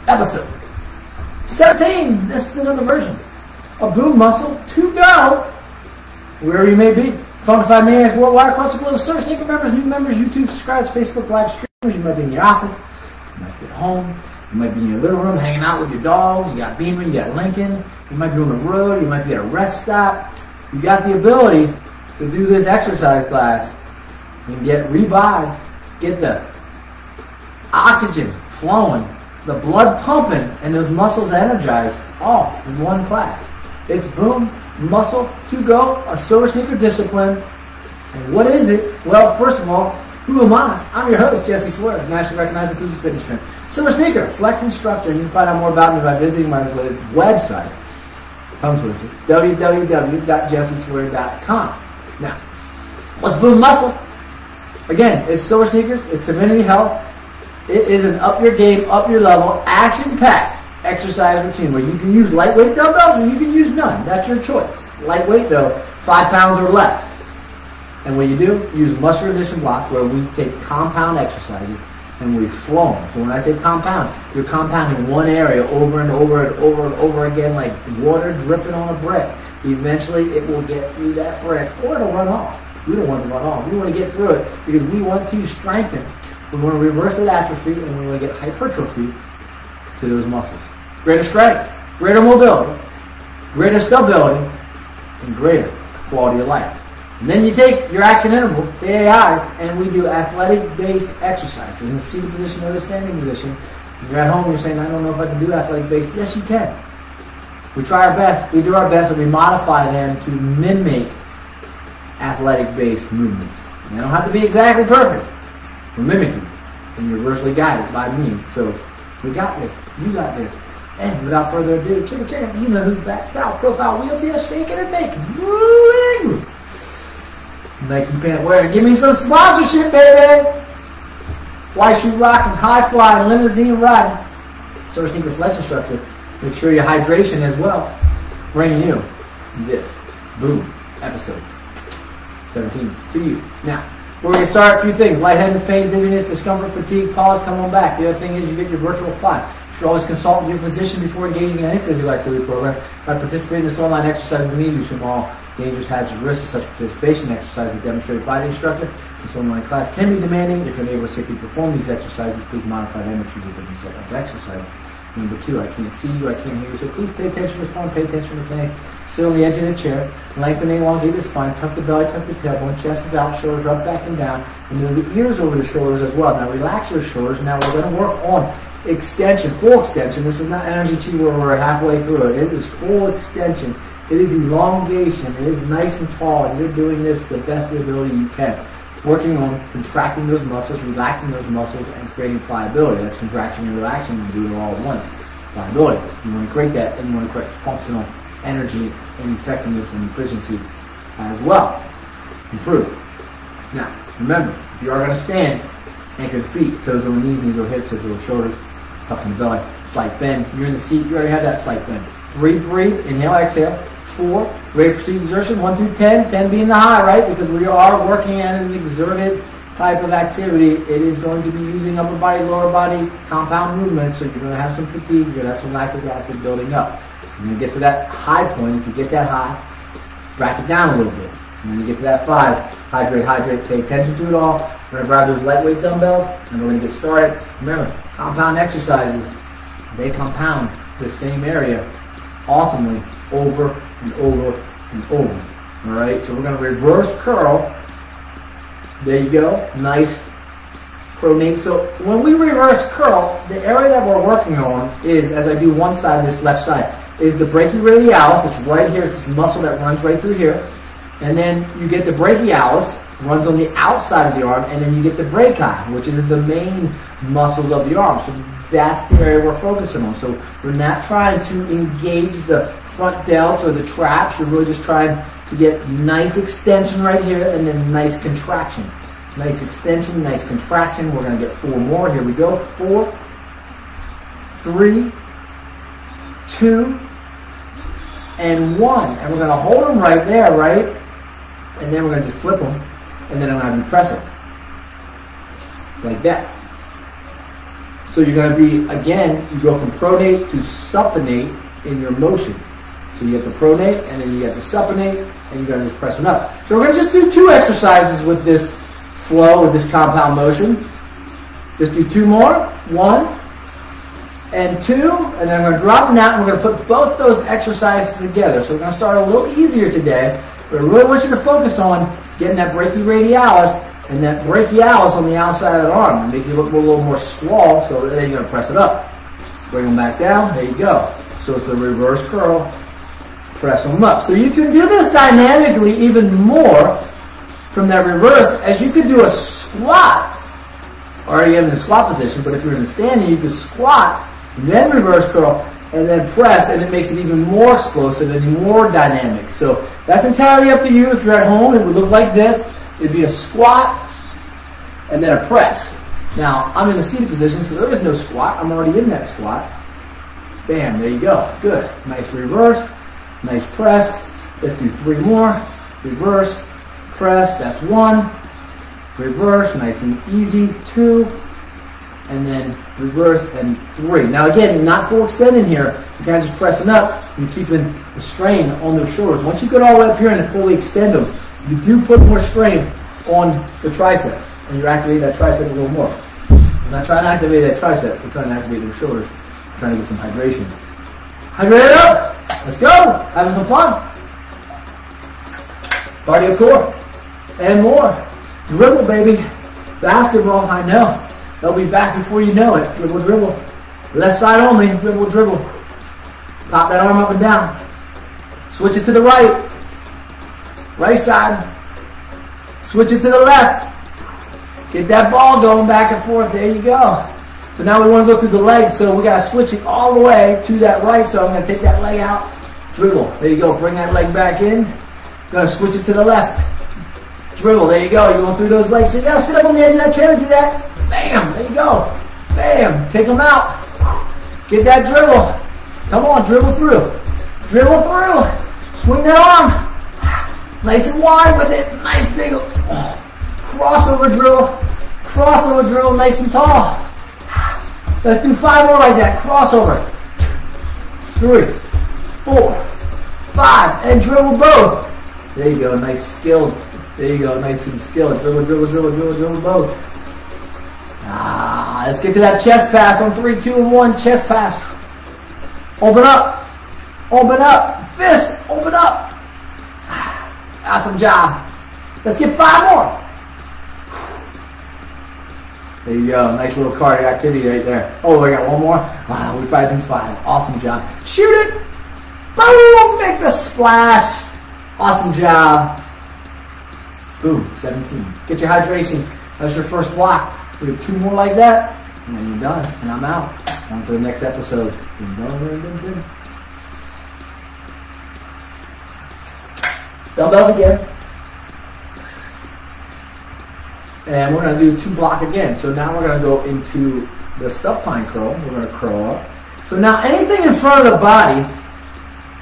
episode 17. This is another version of Boom Muscle to go wherever you may be. Funkified maniacs worldwide across the globe. Search Sneaker members, new members, YouTube subscribers, Facebook live streamers. You might be in your office, you might be at home, you might be in your living room hanging out with your dogs. You got Beamer, you got Lincoln. You might be on the road, you might be at a rest stop. You got the ability to do this exercise class and get revived, get the oxygen flowing, the blood pumping, and those muscles energized all in one class. It's Boom Muscle to Go, a Silver Sneaker discipline. And what is it? Well, first of all, who am I? I'm your host, Jesse Swear, nationally recognized inclusive fitness trainer, Silver Sneaker, Flex instructor. You can find out more about me by visiting my website, www.jesseswear.com. Now, what's Boom Muscle? Again, it's Silver Sneakers, it's Divinity Health. It is an up your game, up your level, action-packed exercise routine where you can use lightweight dumbbells or you can use none. That's your choice. Lightweight though, 5 pounds or less. And when you do, use muscular addition block where we take compound exercises and we flow them. So when I say compound, you're compounding one area over and over and over and over again like water dripping on a brick. Eventually it will get through that brick or it'll run off. We don't want to run off. We want to get through it because we want to strengthen. We want to reverse that atrophy and we want to get hypertrophy to those muscles. Greater strength, greater mobility, greater stability, and greater quality of life. And then you take your action interval, the AIs, and we do athletic-based exercises in the seated position or the standing position. If you're at home and you're saying, I don't know if I can do athletic-based, yes you can. We try our best, we do our best, and we modify them to mimic athletic-based movements. And they don't have to be exactly perfect. We're mimicking, and you're virtually guided by me. So we got this, you got this. And without further ado, check it, you know who's back. Style, profile, wheel, deal, shaking and making. Woo! Nike pant wearing. Give me some sponsorship, baby! White shoe rocking, high flying, limousine riding. Silver Sneaker Flex instructor. Make sure your hydration as well. Bringing you this Boom episode 17 to you. Now, before we start, a few things. Lightheadedness, pain, dizziness, discomfort, fatigue, pause, come on back. The other thing is you get your virtual 5. You should always consult with your physician before engaging in any physical activity program. By participating in this online exercise with me, you should all dangerous hazards risks of such participation. Exercises demonstrated by the instructor. This online class can be demanding. If you're unable to safely perform these exercises, please modify them and choose a different set of exercises. Number 2, I can't see you, I can't hear you, so please pay attention to the form, pay attention to the mechanics. Sit on the edge of the chair, lengthen and elongate the spine, tuck the belly, tuck the tailbone, chest is out, shoulders up, back and down, and move the ears over the shoulders as well. Now relax your shoulders. Now we're going to work on extension, full extension. This is not energy chi where we're halfway through it. It is full extension. It is elongation. It is nice and tall, and you're doing this the best ability you can. Working on contracting those muscles, relaxing those muscles, and creating pliability. That's contraction and relaxation. You do it all at once. Pliability. You want to create that, and you want to create functional energy and effectiveness and efficiency as well. Improve. Now, remember, if you are going to stand, anchor the feet, toes over knees, knees over hips, hips over shoulders, tuck in the belly, slight bend. You're in the seat, you already have that slight bend. 3, breathe, inhale, exhale. 4, ready to proceed exertion, 1 through 10, 10 being the high, right? Because we are working at an exerted type of activity. It is going to be using upper body, lower body, compound movements, so you're going to have some fatigue, you're going to have some lactic acid building up. You're going to get to that high point. If you get that high, back it down a little bit. And when you get to that 5, hydrate, hydrate, pay attention to it all. We're going to grab those lightweight dumbbells, and we're going to get started. Remember, compound exercises, they compound the same area, ultimately, over and over and over. All right, so we're going to reverse curl. There you go. Nice pronate. So when we reverse curl, the area that we're working on is, as I do one side, this left side, is the brachioradialis. It's right here. It's this muscle that runs right through here. And then you get the brachialis, runs on the outside of the arm, and then you get the brachii, which is the main muscles of the arm. So that's the area we're focusing on. So we're not trying to engage the front delts or the traps. You're really just trying to get nice extension right here and then nice contraction. Nice extension, nice contraction. We're going to get 4 more. Here we go. 4, 3, 2, and 1. And we're going to hold them right there, right? And then we're going to just flip them. And then I'm going to have you press it. Like that. So you're going to be, again, you go from pronate to supinate in your motion. So you get the pronate, and then you get the supinate, and you're going to just press it up. So we're going to just do 2 exercises with this flow, with this compound motion. Just do 2 more. 1 and 2, and then we're going to drop them out, and we're going to put both those exercises together. So we're going to start a little easier today, but I really want you to focus on getting that brachioradialis and that brachialis on the outside of the arm, and make you look a little more swole, so then you're going to press it up. Bring them back down, there you go. So it's a reverse curl, press them up. So you can do this dynamically even more from that reverse, as you could do a squat, already in the squat position, but if you're in the standing, you could squat, then reverse curl, and then press, and it makes it even more explosive and more dynamic. So that's entirely up to you. If you're at home, it would look like this. It'd be a squat and then a press. Now, I'm in the seated position, so there is no squat. I'm already in that squat. Bam, there you go. Good. Nice reverse, nice press. Let's do 3 more. Reverse, press, that's 1. Reverse, nice and easy, 2. And then reverse and 3. Now again, not full extending here. You're kind of just pressing up. You're keeping the strain on those shoulders. Once you get all the way up here and fully extend them, you do put more strain on the tricep, and you activate that tricep a little more. We're not trying to activate that tricep. We're trying to activate those shoulders. We're trying to get some hydration. Hydrate it up. Let's go. Having some fun. Cardio core and more. Dribble, baby. Basketball, I know. They'll be back before you know it. Dribble, dribble. Left side only. Dribble, dribble. Pop that arm up and down. Switch it to the right. Right side. Switch it to the left. Get that ball going back and forth. There you go. So now we want to go through the legs. So we got to switch it all the way to that right. So I'm going to take that leg out. Dribble. There you go. Bring that leg back in. Going to switch it to the left. Dribble. There you go. You're going through those legs. So you got to sit up on the edge of that chair and do that. Bam. There you go. Bam. Take them out. Get that dribble. Come on. Dribble through. Dribble through. Swing that arm. Nice and wide with it. Nice big crossover drill. Crossover drill. Nice and tall. Let's do 5 more like that. Crossover. 3, 4, 5. And dribble both. There you go. Nice skill. There you go. Nice and skilled. Dribble, dribble, dribble, dribble, dribble both. Let's get to that chest pass on 3, 2, and 1. Chest pass. Open up. Open up. Fist. Open up. Awesome job. Let's get 5 more. There you go. Nice little cardio activity right there. Oh, we got 1 more. Wow, we probably do 5. Awesome job. Shoot it. Boom. Make the splash. Awesome job. Boom. 17. Get your hydration. That's your first block. We have 2 more like that, and then you're done. And I'm out. On to the next episode. Dumbbells again. And we're going to do 2 block again. So now we're going to go into the supine curl. We're going to curl up. So now anything in front of the body,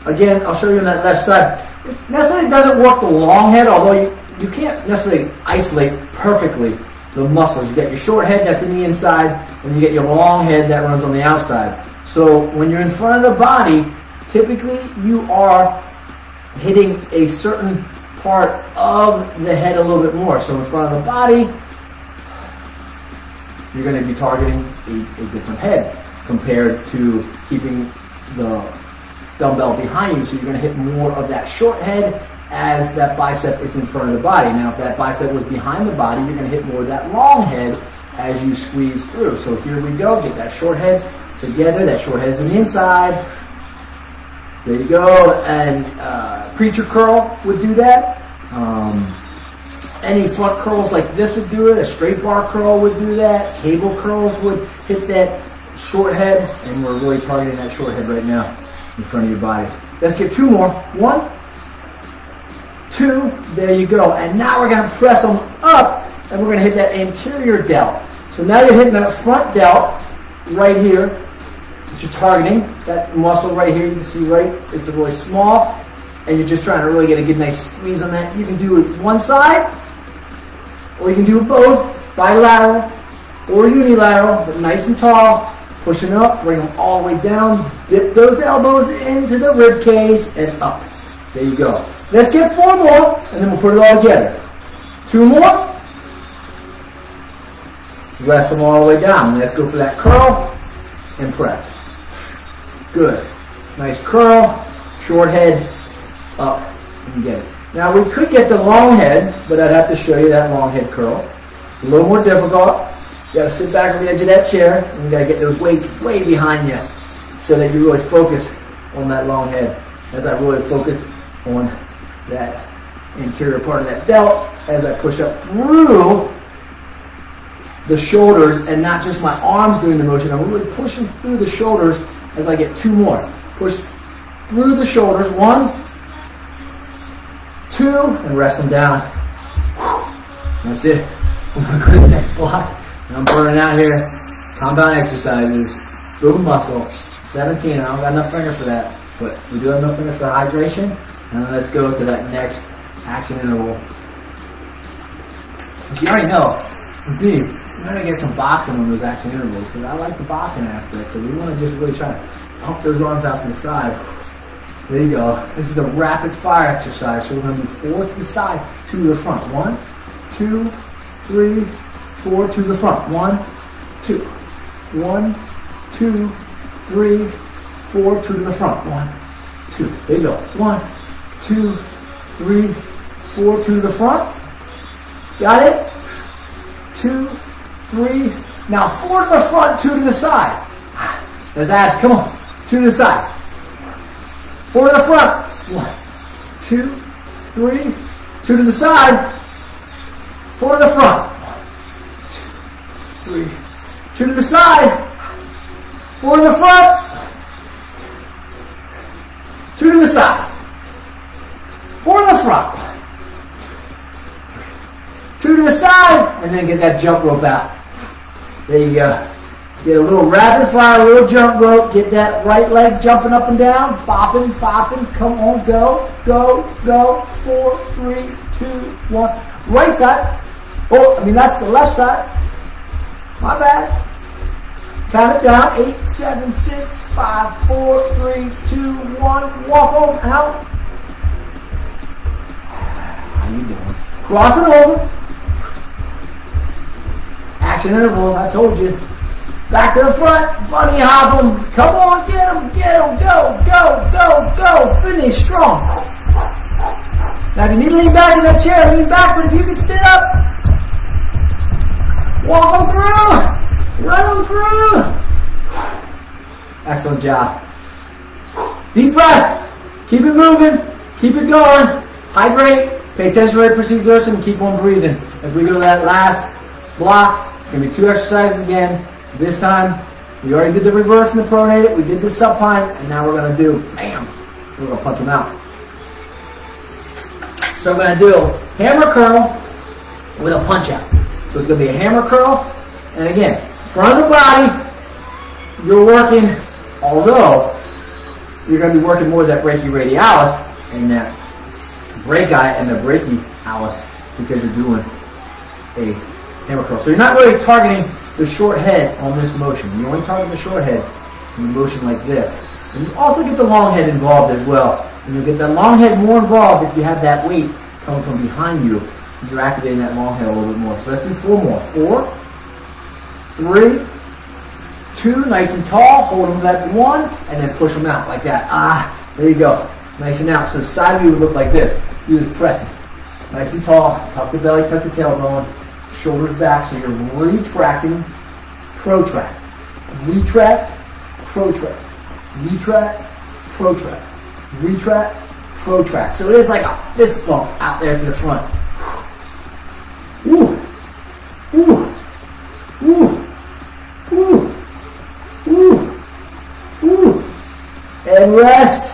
again, I'll show you on that left side. It necessarily doesn't work the long head, although you can't necessarily isolate perfectly the muscles. You got your short head that's in the inside, and you get your long head that runs on the outside. So when you're in front of the body, typically you are hitting a certain part of the head a little bit more. So in front of the body, you're going to be targeting a different head compared to keeping the dumbbell behind you. So you're going to hit more of that short head as that bicep is in front of the body. Now, if that bicep was behind the body, you're going to hit more of that long head as you squeeze through. So here we go. Get that short head together. That short head is on the inside. There you go. And preacher curl would do that. Any front curls like this would do it. A straight bar curl would do that. Cable curls would hit that short head. And we're really targeting that short head right now in front of your body. Let's get 2 more. 1, 2. There you go. And now we're going to press them up, and we're going to hit that anterior delt. So now you're hitting that front delt right here that you're targeting. That muscle right here, you can see right, it's really small, and you're just trying to really get a good nice squeeze on that. You can do it one side, or you can do it both, bilateral, or unilateral, but nice and tall. Pushing up, bring them all the way down. Dip those elbows into the rib cage and up. There you go. Let's get 4 more, and then we'll put it all together. 2 more. Rest them all the way down. Let's go for that curl and press. Good. Nice curl, short head, up, and get it. Now we could get the long head, but I'd have to show you that long head curl. A little more difficult. You gotta sit back on the edge of that chair, and you gotta get those weights way behind you so that you really focus on that long head. As I really focus on that interior part of that belt, as I push up through the shoulders and not just my arms doing the motion. I'm really pushing through the shoulders as I get 2 more. Push through the shoulders. 1, 2, and rest them down. That's it. I'm going to go to the next block. And I'm burning out here. Compound exercises. Build muscle. 17. I don't got enough fingers for that. But we do have enough fingers for hydration. And then let's go to that next action interval. But you already know, with me, we're going to get some boxing on those action intervals because I like the boxing aspect. So we want to just really try to pump those arms out to the side. There you go. This is a rapid fire exercise. So we're going to do 4 to the side, 2 to the front. 1, 2, 3, 4 to the front. 1, 2. 1, 2, 3, 4, 2 to the front. 1, 2. There you go. 1, 2, 3, 4, 2 to the front. Got it? 2, 3. Now 4 to the front, 2 to the side. Let's add. Come on. 2 to the side. 4 to the front. 1, 2, 3. 2 to the side. 4 to the front. 1, 2, 3. 2 to the side. 4 to the front. 2 to the side. 4 to the front. 1, 2, 3. 2 to the side. And then get that jump rope out. There you go. Get a little rapid fire, a little jump rope. Get that right leg jumping up and down. Bopping, bopping. Come on, go, go, go. 4, 3, 2, 1. Right side. Oh, that's the left side. My bad. Count it down. 8, 7, 6, 5, 4, 3, 2, 1. Walk on out. How you doing? Cross it over. Action intervals, I told you. Back to the front, bunny hop them. Come on, get them, go, go, go, go. Finish strong. Now if you need to lean back in that chair, lean back, but if you can stand up, walk them through, run them through. Excellent job. Deep breath, keep it moving, keep it going, hydrate, pay attention to the procedures, and keep on breathing. As we go to that last block, it's going to be 2 exercises again. This time, we already did the reverse and the pronated, we did the supine, and now we're going to do, bam, we're going to punch them out. So we're going to do hammer curl with a punch out. So it's going to be a hammer curl, and again, front of the body, you're working, although you're going to be working more of that brachioradialis and that brachii and the brachialis because you're doing a hammer curl. So you're not really targeting the short head on this motion. You only target the short head in a motion like this. And you also get the long head involved as well. And you'll get that long head more involved if you have that weight coming from behind you. And you're activating that long head a little bit more. So let's do 4 more. 4, 3, 2, nice and tall. Hold them that 1, and then push them out like that. There you go. Nice and out. So the side view would look like this. You're just pressing. Nice and tall. Tuck the belly, tuck the tailbone. Shoulders back, so you're retracting, protract. Retract, protract. Retract, protract. Retract, protract. So it is like a fist bump out there to the front. Woo! Woo! Woo! Woo! Woo! Woo! And rest.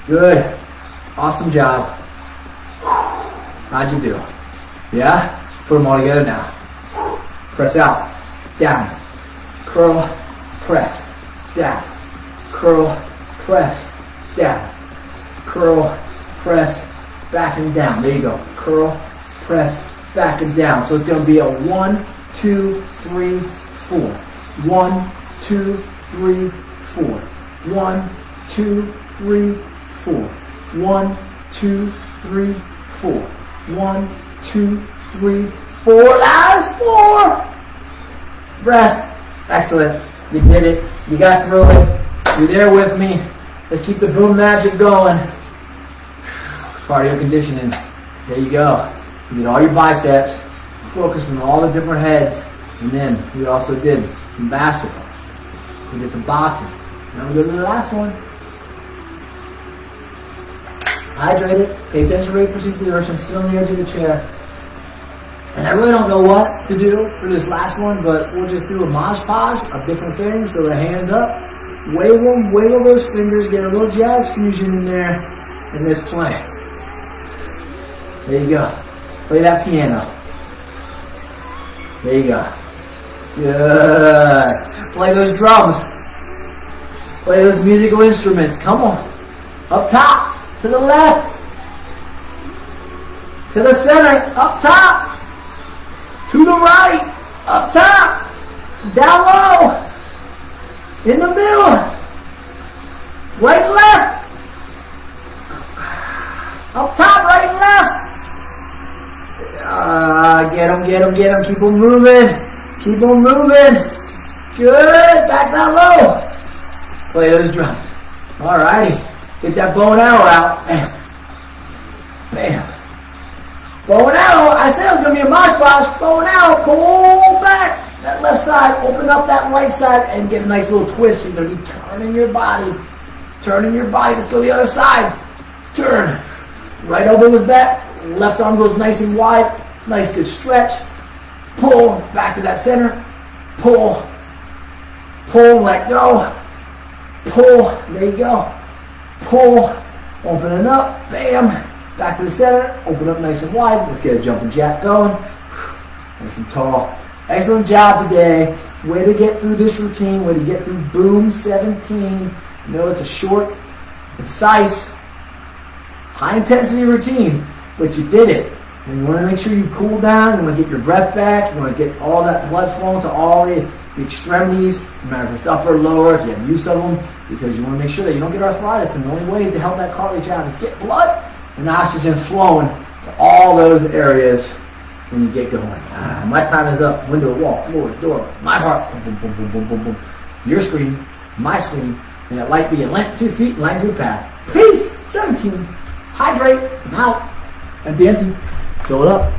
Good. Awesome job. How'd you do? Yeah? Let's put them all together now. Press out. Down. Curl. Press. Down. Curl. Press. Down. Curl. Press. Back and down. There you go. Curl. Press. back and down. So it's going to be a 1, 2, 3, 4. 1, 2, 3, 4. 1, 2, 3, 4. 1, 2, 3, 4. 1, 2, 3, 4. Last 4. Rest. Excellent. You did it. You got through it. You're there with me. Let's keep the boom magic going. Cardio conditioning. There you go. You did all your biceps. Focus on all the different heads. And then we also did some basketball. We did some boxing. Now we go to the last one. Hydrated. Pay attention to rate per circulation. Sit on the edge of the chair. And I really don't know what to do for this last one, but we'll just do a mosh podge of different things. So the hands up, wiggle those fingers, get a little jazz fusion in there, and let's play. There you go. Play that piano. There you go. Good. Play those drums. Play those musical instruments. Come on. Up top, to the left, to the center, up top. To the right, up top, down low, in the middle, right and left, up top, right and left. Get them, keep them moving, good, back down low. Play those drums. Alrighty, get that bow and arrow out, bam, bam. Bow and arrow, I said it was going to be a mosh podge. Bow and arrow, pull back that left side, open up that right side, and get a nice little twist. You're going to be turning your body. Let's go to the other side. Turn. Right elbow goes back. Left arm goes nice and wide. Nice good stretch. Pull back to that center. Pull. Let go. Pull. There you go. Pull. Opening up. Bam. Back to the center, open up nice and wide. Let's get a jumping jack going. Nice and tall. Excellent job today. Way to get through this routine. Way to get through Boom 17. You know it's a short, concise, high intensity routine, but you did it. And you want to make sure you cool down. You want to get your breath back. You want to get all that blood flowing to all the extremities, no matter if it's upper or lower, if you have use of them, because you want to make sure that you don't get arthritis. And the only way to help that cartilage out is get blood and oxygen flowing to all those areas when you get going. My time is up. Window, wall, floor, door, my heart. Boom, boom, boom, boom, boom, boom. Your screen, my screen, and that light be a length 2 feet, line through path. Peace. 17. Hydrate. I'm out. Empty. Fill it up.